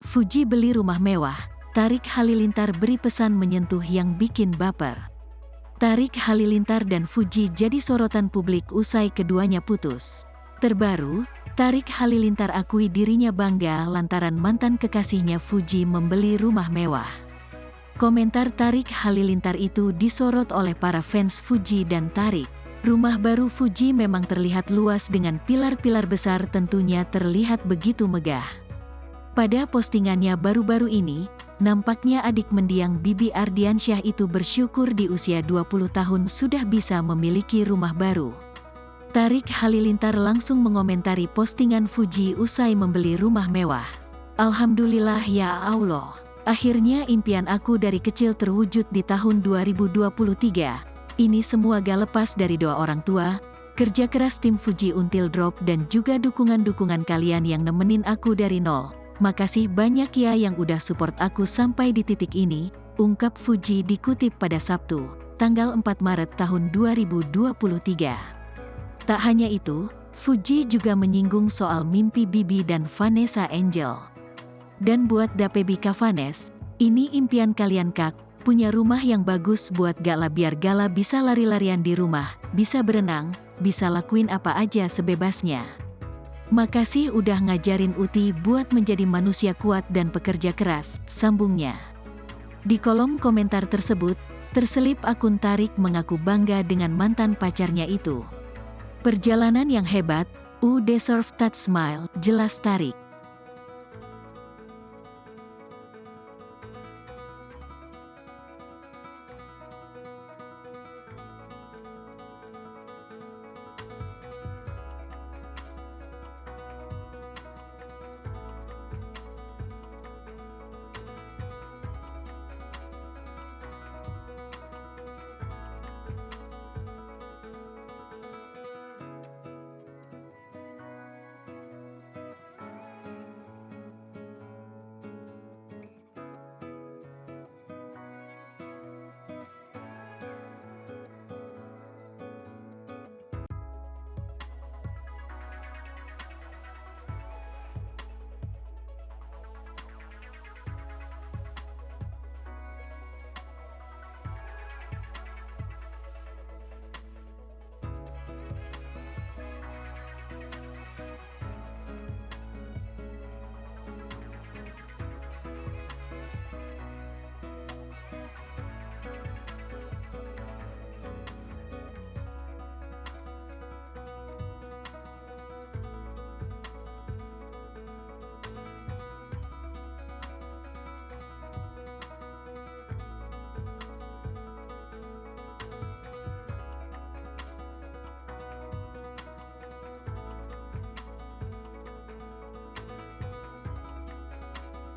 Fuji beli rumah mewah, Tarik Halilintar beri pesan menyentuh yang bikin baper. Tarik Halilintar dan Fuji jadi sorotan publik usai keduanya putus. Terbaru, Tarik Halilintar akui dirinya bangga lantaran mantan kekasihnya Fuji membeli rumah mewah. Komentar Tarik Halilintar itu disorot oleh para fans Fuji dan Tarik. Rumah baru Fuji memang terlihat luas dengan pilar-pilar besar, tentunya terlihat begitu megah. Pada postingannya baru-baru ini, nampaknya adik mendiang Bibi Ardiansyah itu bersyukur di usia 20 tahun sudah bisa memiliki rumah baru. Tarik Halilintar langsung mengomentari postingan Fuji usai membeli rumah mewah. Alhamdulillah ya Allah, akhirnya impian aku dari kecil terwujud di tahun 2023. Ini semua gak lepas dari doa orang tua, kerja keras tim Fuji Until Drop dan juga dukungan-dukungan kalian yang nemenin aku dari nol. Makasih banyak ya yang udah support aku sampai di titik ini, ungkap Fuji dikutip pada Sabtu, tanggal 4 Maret tahun 2023. Tak hanya itu, Fuji juga menyinggung soal mimpi Bibi dan Vanessa Angel. Dan buat Dapebi Kavanes, ini impian kalian kak, punya rumah yang bagus buat gala biar gala bisa lari-larian di rumah, bisa berenang, bisa lakuin apa aja sebebasnya. Makasih udah ngajarin Uti buat menjadi manusia kuat dan pekerja keras, sambungnya. Di kolom komentar tersebut, terselip akun Tarik mengaku bangga dengan mantan pacarnya itu. Perjalanan yang hebat, deserve that smile, jelas Tarik.